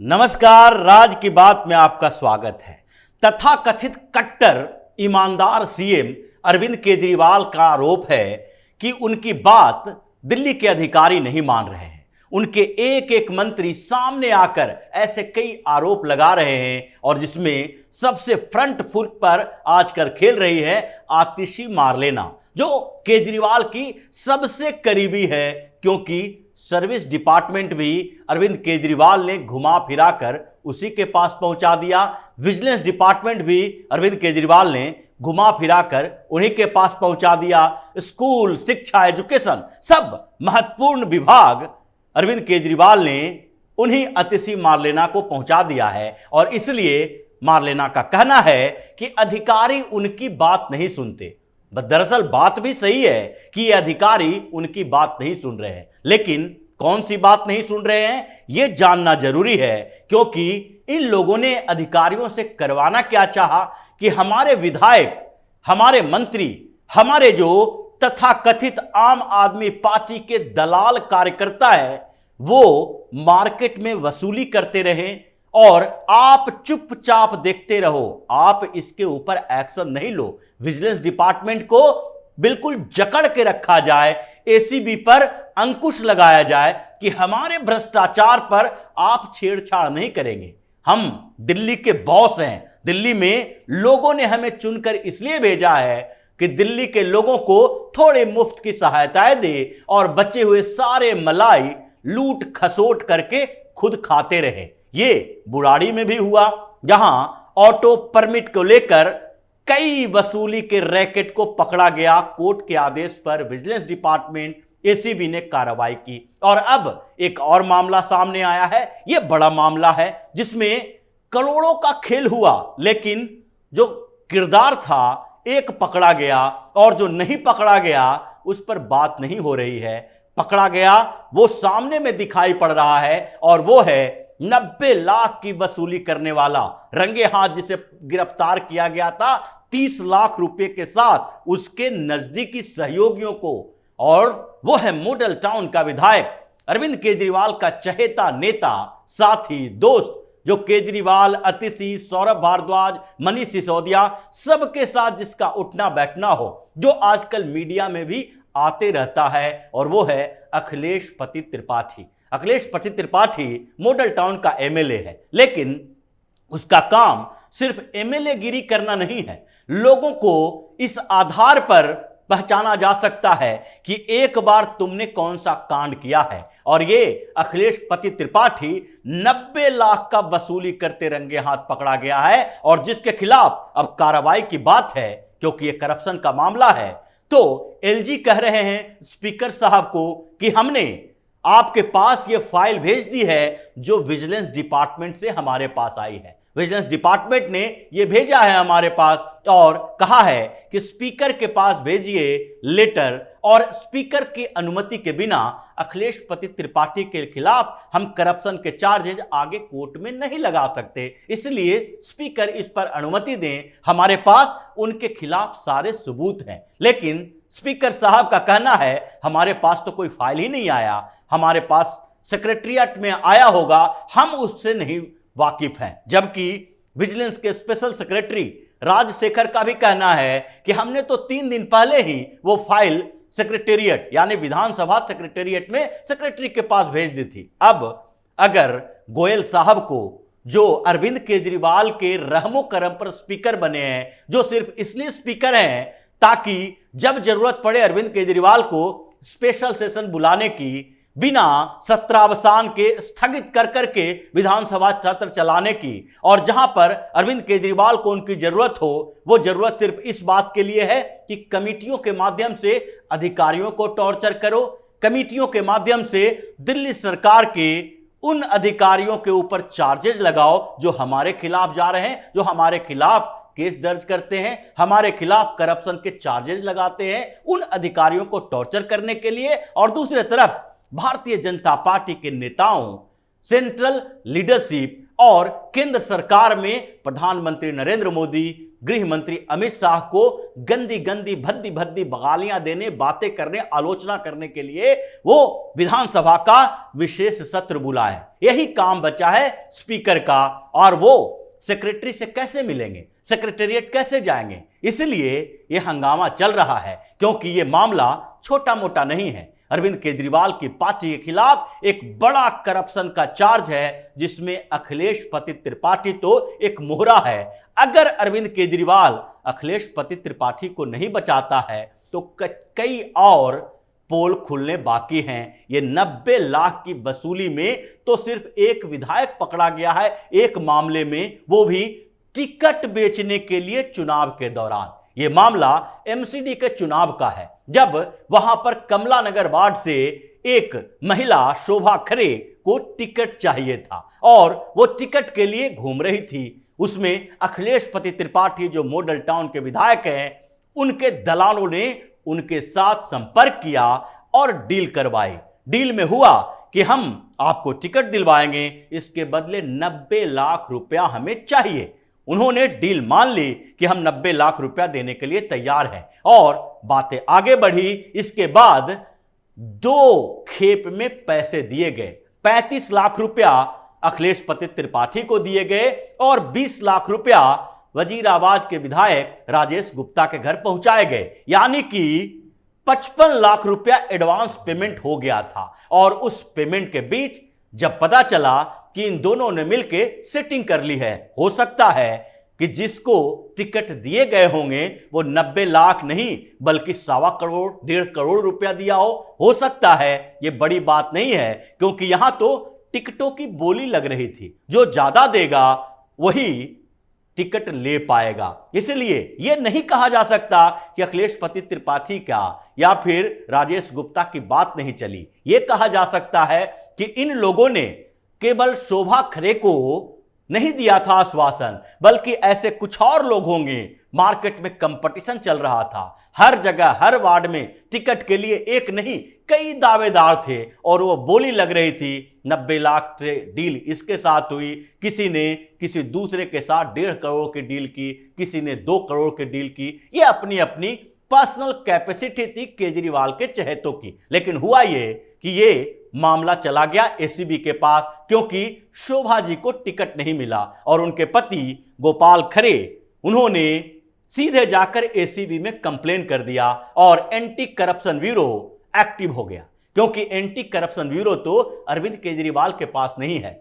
नमस्कार, राज की बात में आपका स्वागत है। तथाकथित कट्टर ईमानदार सीएम अरविंद केजरीवाल का आरोप है कि उनकी बात दिल्ली के अधिकारी नहीं मान रहे हैं। उनके एक एक मंत्री सामने आकर ऐसे कई आरोप लगा रहे हैं और जिसमें सबसे फ्रंट फुट पर आजकल खेल रही है आतिशी मार्लेना, जो केजरीवाल की सबसे करीबी है, क्योंकि सर्विस डिपार्टमेंट भी अरविंद केजरीवाल ने घुमा फिरा कर उसी के पास पहुंचा दिया। विजिलेंस डिपार्टमेंट भी अरविंद केजरीवाल ने घुमा फिरा कर उन्हीं के पास पहुंचा दिया। स्कूल, शिक्षा, एजुकेशन, सब महत्वपूर्ण विभाग अरविंद केजरीवाल ने उन्हीं आतिशी मार्लेना को पहुंचा दिया है। और इसलिए मार्लेना का कहना है कि अधिकारी उनकी बात नहीं सुनते। दरअसल बात भी सही है कि ये अधिकारी उनकी बात नहीं सुन रहे हैं, लेकिन कौन सी बात नहीं सुन रहे हैं ये जानना जरूरी है, क्योंकि इन लोगों ने अधिकारियों से करवाना क्या चाहा कि हमारे विधायक, हमारे मंत्री, हमारे जो तथाकथित आम आदमी पार्टी के दलाल कार्यकर्ता है वो मार्केट में वसूली करते रहे और आप चुपचाप देखते रहो, आप इसके ऊपर एक्शन नहीं लो। विजिलेंस डिपार्टमेंट को बिल्कुल जकड़ के रखा जाए, एसीबी पर अंकुश लगाया जाए कि हमारे भ्रष्टाचार पर आप छेड़छाड़ नहीं करेंगे। हम दिल्ली के बॉस हैं, दिल्ली में लोगों ने हमें चुनकर इसलिए भेजा है कि दिल्ली के लोगों को थोड़े मुफ्त की सहायताएं दे और बचे हुए सारे मलाई लूट खसोट करके खुद खाते रहे। ये बुराड़ी में भी हुआ, जहां ऑटो परमिट को लेकर कई वसूली के रैकेट को पकड़ा गया। कोर्ट के आदेश पर विजिलेंस डिपार्टमेंट, एसीबी ने कार्रवाई की। और अब एक और मामला सामने आया है। यह बड़ा मामला है जिसमें करोड़ों का खेल हुआ, लेकिन जो किरदार था एक पकड़ा गया और जो नहीं पकड़ा गया उस पर बात नहीं हो रही है। पकड़ा गया वो सामने में दिखाई पड़ रहा है और वो है 90 लाख की वसूली करने वाला, रंगे हाथ जिसे गिरफ्तार किया गया था 30 लाख रुपए के साथ उसके नजदीकी सहयोगियों को। और वो है मॉडल टाउन का विधायक, अरविंद केजरीवाल का चहेता नेता, साथी, दोस्त, जो केजरीवाल, आतिशी, सौरभ भारद्वाज, मनीष सिसोदिया सबके साथ जिसका उठना बैठना हो, जो आजकल मीडिया में भी आते रहता है, और वो है अखिलेश पति त्रिपाठी। अखिलेश पति त्रिपाठी मॉडल टाउन का एमएलए है, लेकिन उसका काम सिर्फ एमएलए गिरी करना नहीं है। लोगों को इस आधार पर पहचाना जा सकता है कि एक बार तुमने कौन सा कांड किया है। और ये अखिलेश पति त्रिपाठी 90 लाख का वसूली करते रंगे हाथ पकड़ा गया है और जिसके खिलाफ अब कार्रवाई की बात है, क्योंकि ये करप्शन का मामला है। तो एलजी कह रहे हैं स्पीकर साहब को कि हमने आपके पास ये फाइल भेज दी है जो विजिलेंस डिपार्टमेंट से हमारे पास आई है। विजिलेंस डिपार्टमेंट ने ये भेजा है हमारे पास और कहा है कि स्पीकर के पास भेजिए लेटर, और स्पीकर की अनुमति के बिना अखिलेश पति त्रिपाठी के खिलाफ हम करप्शन के चार्जेज आगे कोर्ट में नहीं लगा सकते, इसलिए स्पीकर इस पर अनुमति दें, हमारे पास उनके खिलाफ सारे सबूत हैं। लेकिन स्पीकर साहब का कहना है हमारे पास तो कोई फाइल ही नहीं आया, हमारे पास सेक्रेटरिएट में आया होगा, हम उससे नहीं वाकिफ हैं। जबकि विजिलेंस के स्पेशल सेक्रेटरी राजशेखर का भी कहना है कि हमने तो 3 दिन पहले ही वो फाइल सेक्रेटेरिएट यानी विधानसभा सेक्रेटेरिएट में सेक्रेटरी के पास भेज दी थी। अब अगर गोयल साहब को, जो अरविंद केजरीवाल के रहमो करम पर स्पीकर बने हैं, जो सिर्फ इसलिए स्पीकर हैं ताकि जब जरूरत पड़े अरविंद केजरीवाल को स्पेशल सेशन बुलाने की, बिना सत्रावसान के स्थगित कर करके विधानसभा सत्र चलाने की, और जहां पर अरविंद केजरीवाल को उनकी जरूरत हो, वो जरूरत सिर्फ इस बात के लिए है कि कमिटियों के माध्यम से अधिकारियों को टॉर्चर करो, कमिटियों के माध्यम से दिल्ली सरकार के उन अधिकारियों के ऊपर चार्जेस लगाओ जो हमारे खिलाफ जा रहे हैं, जो हमारे खिलाफ केस दर्ज करते हैं, हमारे खिलाफ करप्शन के चार्जेस लगाते हैं, उन अधिकारियों को टॉर्चर करने के लिए। और दूसरी तरफ भारतीय जनता पार्टी के नेताओं, सेंट्रल लीडरशिप और केंद्र सरकार में प्रधानमंत्री नरेंद्र मोदी, गृह मंत्री अमित शाह को गंदी गंदी भद्दी भद्दी बगालियां देने, बातें करने, आलोचना करने के लिए वो विधानसभा का विशेष सत्र बुलाए। यही काम बचा है स्पीकर का, और वो सेक्रेटरी से कैसे मिलेंगे, सेक्रेटेरिएट कैसे जाएंगे। इसलिए यह हंगामा चल रहा है, क्योंकि यह मामला छोटा मोटा नहीं है। अरविंद केजरीवाल की पार्टी के खिलाफ एक बड़ा करप्शन का चार्ज है, जिसमें अखिलेश पति त्रिपाठी तो एक मोहरा है। अगर अरविंद केजरीवाल अखिलेश पति त्रिपाठी को नहीं बचाता है तो कई और पोल खुलने बाकी हैं। ये 90 लाख की वसूली में तो सिर्फ एक विधायक पकड़ा गया है एक मामले में, वो भी टिकट बेचने के लिए चुनाव के दौरान। यह मामला एमसीडी के चुनाव का है, जब वहां पर कमला नगर वार्ड से एक महिला शोभा खरे को टिकट चाहिए था और वो टिकट के लिए घूम रही थी। उसमें अखिलेश पति त्रिपाठी जो मॉडल टाउन के विधायक हैं, उनके दलालों ने उनके साथ संपर्क किया और डील करवाई। डील में हुआ कि हम आपको टिकट दिलवाएंगे, इसके बदले 90 लाख रुपया हमें चाहिए। उन्होंने डील मान ली कि हम 90 लाख रुपया देने के लिए तैयार हैं, और बातें आगे बढ़ी। इसके बाद 2 खेप में पैसे दिए गए। 35 लाख रुपया अखिलेश पति त्रिपाठी को दिए गए और 20 लाख रुपया वजीराबाद के विधायक राजेश गुप्ता के घर पहुंचाए गए। यानी कि 55 लाख रुपया एडवांस पेमेंट हो गया था। और उस पेमेंट के बीच जब पता चला कि इन दोनों ने मिलकर सेटिंग कर ली है, हो सकता है कि जिसको टिकट दिए गए होंगे वो 90 लाख नहीं बल्कि 1.25 करोड़ 1.5 करोड़ रुपया दिया हो सकता है। ये बड़ी बात नहीं है, क्योंकि यहां तो टिकटों की बोली लग रही थी, जो ज्यादा देगा वही टिकट ले पाएगा। इसलिए यह नहीं कहा जा सकता कि अखिलेश पति त्रिपाठी का या फिर राजेश गुप्ता की बात नहीं चली। यह कहा जा सकता है कि इन लोगों ने केवल शोभा खरे को नहीं दिया था आश्वासन, बल्कि ऐसे कुछ और लोग होंगे। मार्केट में कंपटीशन चल रहा था, हर जगह हर वार्ड में टिकट के लिए एक नहीं कई दावेदार थे, और वो बोली लग रही थी 90 लाख से डील इसके साथ हुई, किसी ने किसी दूसरे के साथ 1.5 करोड़ की डील की, किसी ने 2 करोड़ की डील की। ये अपनी अपनी पर्सनल कैपेसिटी थी केजरीवाल के चहेतों की। लेकिन हुआ ये कि ये मामला चला गया एसीबी के पास, क्योंकि शोभा जी को टिकट नहीं मिला और उनके पति गोपाल खरे उन्होंने सीधे जाकर एसीबी में कंप्लेन कर दिया और एंटी करप्शन ब्यूरो एक्टिव हो गया। क्योंकि एंटी करप्शन ब्यूरो तो अरविंद केजरीवाल के पास नहीं है,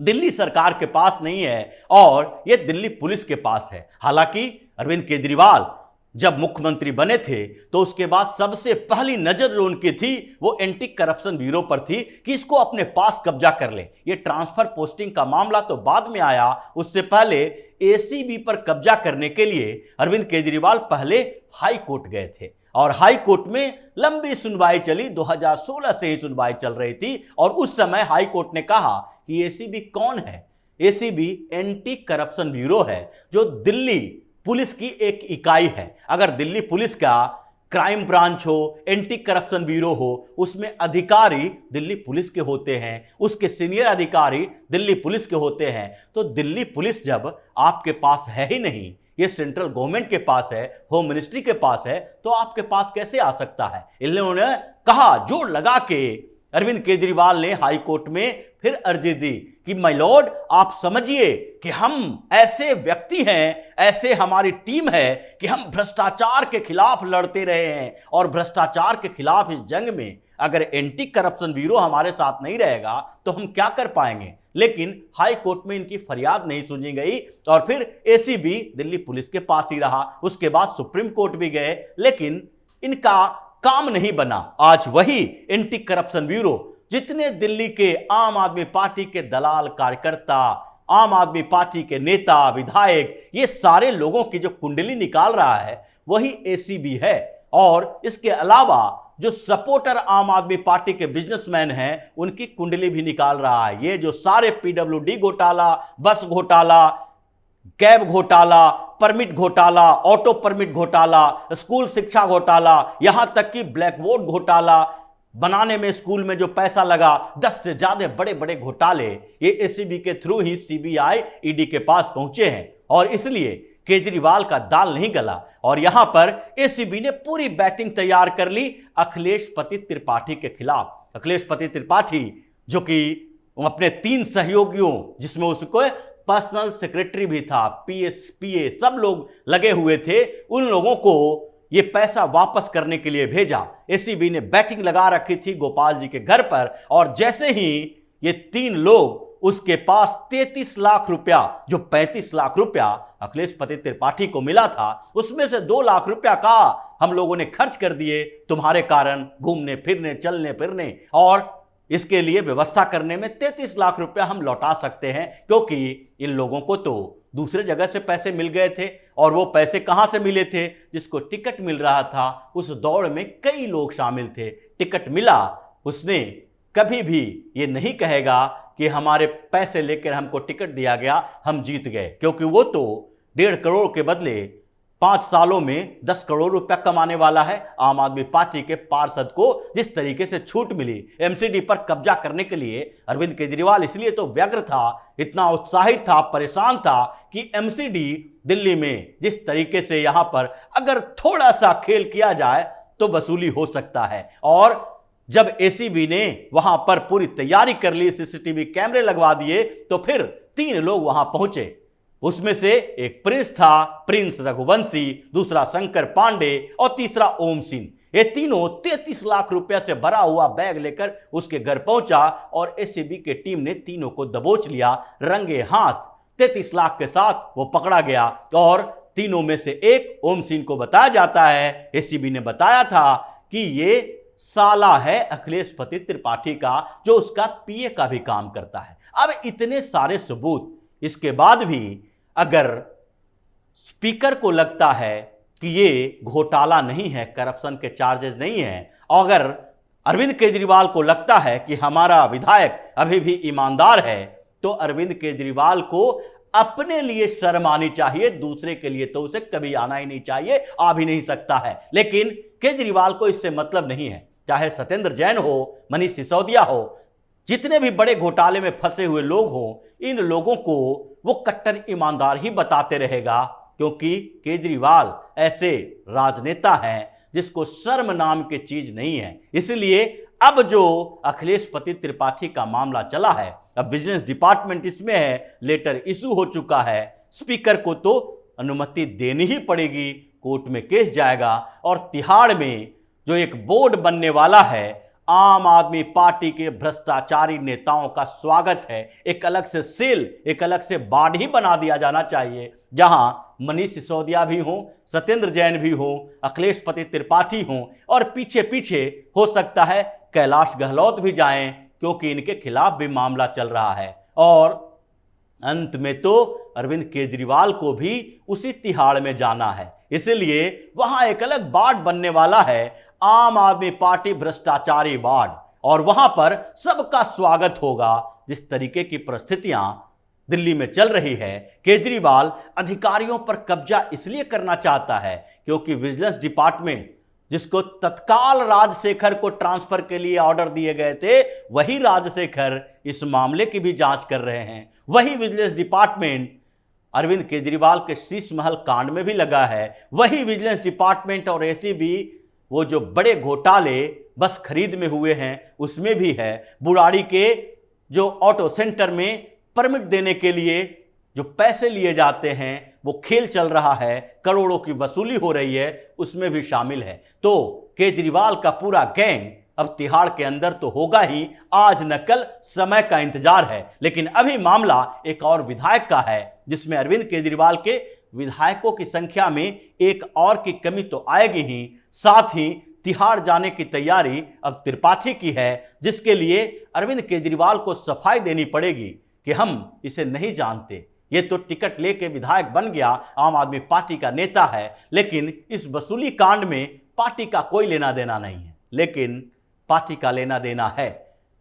दिल्ली सरकार के पास नहीं है, और यह दिल्ली पुलिस के पास है। हालांकि अरविंद केजरीवाल जब मुख्यमंत्री बने थे तो उसके बाद सबसे पहली नजर जो उनकी थी वो एंटी करप्शन ब्यूरो पर थी कि इसको अपने पास कब्जा कर ले। ये ट्रांसफर पोस्टिंग का मामला तो बाद में आया, उससे पहले एसीबी पर कब्जा करने के लिए अरविंद केजरीवाल पहले हाई कोर्ट गए थे, और हाई कोर्ट में लंबी सुनवाई चली। 2016 से ही सुनवाई चल रही थी, और उस समय हाई कोर्ट ने कहा कि एसीबी कौन है? एसीबी एंटी करप्शन ब्यूरो है, जो दिल्ली पुलिस की एक इकाई है। अगर दिल्ली पुलिस का क्राइम ब्रांच हो, एंटी करप्शन ब्यूरो हो, उसमें अधिकारी दिल्ली पुलिस के होते हैं, उसके सीनियर अधिकारी दिल्ली पुलिस के होते हैं। तो दिल्ली पुलिस जब आपके पास है ही नहीं, ये सेंट्रल गवर्नमेंट के पास है, होम मिनिस्ट्री के पास है, तो आपके पास कैसे आ सकता है? इन्होंने कहा, जोर लगा के अरविंद केजरीवाल ने हाई कोर्ट में फिर अर्जी दी कि माय लॉर्ड, आप समझिए कि हम ऐसे व्यक्ति हैं, ऐसे हमारी टीम है कि हम भ्रष्टाचार के खिलाफ लड़ते रहे हैं, और भ्रष्टाचार के खिलाफ इस जंग में अगर एंटी करप्शन ब्यूरो हमारे साथ नहीं रहेगा तो हम क्या कर पाएंगे। लेकिन हाई कोर्ट में इनकी फरियाद नहीं सुनी गई, और फिर एसीबी दिल्ली पुलिस के पास ही रहा। उसके बाद सुप्रीम कोर्ट भी गए, लेकिन इनका काम नहीं बना। आज वही एंटी करप्शन ब्यूरो जितने दिल्ली के आम आदमी पार्टी के दलाल कार्यकर्ता, आम आदमी पार्टी के नेता विधायक, ये सारे लोगों की जो कुंडली निकाल रहा है वही एसीबी है। और इसके अलावा जो सपोर्टर आम आदमी पार्टी के बिजनेसमैन हैं उनकी कुंडली भी निकाल रहा है। ये जो सारे पीडब्ल्यूडी घोटाला, बस घोटाला, कैब घोटाला, परमिट घोटाला, ऑटो परमिट घोटाला, स्कूल शिक्षा घोटाला, यहां तक कि ब्लैक बोर्ड घोटाला बनाने में स्कूल में जो पैसा लगा, 10 से ज्यादा बड़े बड़े घोटाले ये एसीबी के थ्रू ही सीबीआई ईडी के पास पहुंचे हैं। और इसलिए केजरीवाल का दाल नहीं गला और यहां पर एसीबी ने पूरी बैटिंग तैयार कर ली अखिलेश पति त्रिपाठी के खिलाफ। अखिलेश पति त्रिपाठी जो कि अपने 3 सहयोगियों, जिसमें उसको पर्सनल सेक्रेटरी भी था, पीए सब लोग लगे हुए थे, उन लोगों को ये पैसा वापस करने के लिए भेजा। एसीबी ने बैटिंग लगा रखी थी गोपाल जी के घर पर और जैसे ही ये 3 लोग उसके पास 33 लाख रुपया, जो 35 लाख रुपया अखिलेश पति त्रिपाठी को मिला था, उसमें से 2 लाख रुपया का हम लोगों ने खर्च कर दिए तुम्हारे कारण, घूमने फिरने चलने फिरने, और इसके लिए व्यवस्था करने में 33 लाख रुपया हम लौटा सकते हैं, क्योंकि इन लोगों को तो दूसरे जगह से पैसे मिल गए थे। और वो पैसे कहां से मिले थे? जिसको टिकट मिल रहा था उस दौड़ में कई लोग शामिल थे। टिकट मिला, उसने कभी भी ये नहीं कहेगा कि हमारे पैसे लेकर हमको टिकट दिया गया, हम जीत गए, क्योंकि वो तो 1.5 करोड़ के बदले 5 सालों में 10 करोड़ रुपया कमाने वाला है। आम आदमी पार्टी के पार्षद को जिस तरीके से छूट मिली एमसीडी पर कब्जा करने के लिए, अरविंद केजरीवाल इसलिए तो व्यग्र था, इतना उत्साहित था, परेशान था कि एमसीडी दिल्ली में जिस तरीके से यहां पर अगर थोड़ा सा खेल किया जाए तो वसूली हो सकता है। और जब एसीबी ने वहां पर पूरी तैयारी कर ली, सीसीटीवी कैमरे लगवा दिए, तो फिर 3 लोग वहां पहुंचे। उसमें से एक प्रिंस था, प्रिंस रघुवंशी, दूसरा शंकर पांडे और तीसरा ओम सिंह। ये तीनों 33 लाख रुपया से भरा हुआ बैग लेकर उसके घर पहुंचा और एसीबी के टीम ने तीनों को दबोच लिया रंगे हाथ। 33 लाख के साथ वो पकड़ा गया और तीनों में से एक ओम सिंह को बताया जाता है, एसीबी ने बताया था कि ये साला है अखिलेश पति त्रिपाठी का, जो उसका पीए का भी काम करता है। अब इतने सारे सबूत, इसके बाद भी अगर स्पीकर को लगता है कि ये घोटाला नहीं है, करप्शन के चार्जेस नहीं है, और अगर अरविंद केजरीवाल को लगता है कि हमारा विधायक अभी भी ईमानदार है, तो अरविंद केजरीवाल को अपने लिए शर्म आनी चाहिए, दूसरे के लिए तो उसे कभी आना ही नहीं चाहिए, आ भी नहीं सकता है। लेकिन केजरीवाल को इससे मतलब नहीं है, चाहे सत्येंद्र जैन हो, मनीष सिसोदिया हो, जितने भी बड़े घोटाले में फंसे हुए लोग हों, इन लोगों को वो कट्टर ईमानदार ही बताते रहेगा, क्योंकि केजरीवाल ऐसे राजनेता हैं जिसको शर्म नाम की चीज नहीं है। इसलिए अब जो अखिलेश पति त्रिपाठी का मामला चला है, अब विजिलेंस डिपार्टमेंट इसमें है, लेटर इशू हो चुका है, स्पीकर को तो अनुमति देनी ही पड़ेगी, कोर्ट में केस जाएगा और तिहाड़ में जो एक बोर्ड बनने वाला है, आम आदमी पार्टी के भ्रष्टाचारी नेताओं का स्वागत है। एक अलग से सेल, एक अलग से वार्ड ही बना दिया जाना चाहिए, जहां मनीष सिसोदिया भी हों, सत्येंद्र जैन भी हों, अखिलेश पति त्रिपाठी हों, और पीछे पीछे हो सकता है कैलाश गहलोत भी जाएं, क्योंकि इनके खिलाफ भी मामला चल रहा है। और अंत में तो अरविंद केजरीवाल को भी उसी तिहाड़ में जाना है, इसलिए वहां एक अलग वार्ड बनने वाला है, आम आदमी पार्टी भ्रष्टाचारी वार्ड, और वहां पर सबका स्वागत होगा। जिस तरीके की परिस्थितियां दिल्ली में चल रही है, केजरीवाल अधिकारियों पर कब्जा इसलिए करना चाहता है क्योंकि विजिलेंस डिपार्टमेंट, जिसको तत्काल राजशेखर को ट्रांसफर के लिए ऑर्डर दिए गए थे, वही राजशेखर इस मामले की भी जांच कर रहे हैं। वही विजिलेंस डिपार्टमेंट अरविंद केजरीवाल के शीश महल कांड में भी लगा है। वही विजिलेंस डिपार्टमेंट और एसीबी वो जो बड़े घोटाले बस खरीद में हुए हैं उसमें भी है। बुराड़ी के जो ऑटो सेंटर में परमिट देने के लिए जो पैसे लिए जाते हैं, वो खेल चल रहा है, करोड़ों की वसूली हो रही है, उसमें भी शामिल है। तो केजरीवाल का पूरा गैंग अब तिहाड़ के अंदर तो होगा ही, आज न कल समय का इंतजार है। लेकिन अभी मामला एक और विधायक का है, जिसमें अरविंद केजरीवाल के विधायकों की संख्या में एक और की कमी तो आएगी ही, साथ ही तिहाड़ जाने की तैयारी अब त्रिपाठी की है, जिसके लिए अरविंद केजरीवाल को सफाई देनी पड़ेगी कि हम इसे नहीं जानते, ये तो टिकट लेके विधायक बन गया, आम आदमी पार्टी का नेता है, लेकिन इस वसूली कांड में पार्टी का कोई लेना देना नहीं है। लेकिन पार्टी का लेना देना है,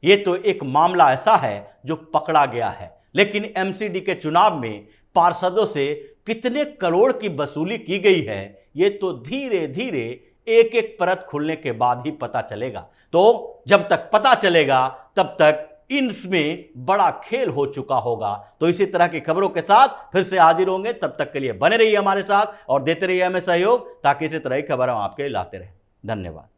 ये तो एक मामला ऐसा है जो पकड़ा गया है। लेकिन एमसीडी के चुनाव में पार्षदों से कितने करोड़ की वसूली की गई है, ये तो धीरे धीरे एक एक परत खुलने के बाद ही पता चलेगा। तो जब तक पता चलेगा तब तक इनमें बड़ा खेल हो चुका होगा। तो इसी तरह की खबरों के साथ फिर से हाजिर होंगे, तब तक के लिए बने रहिए हमारे साथ और देते रहिए हमें सहयोग, ताकि इसी तरह की खबर हम आपके लाते रहें। धन्यवाद।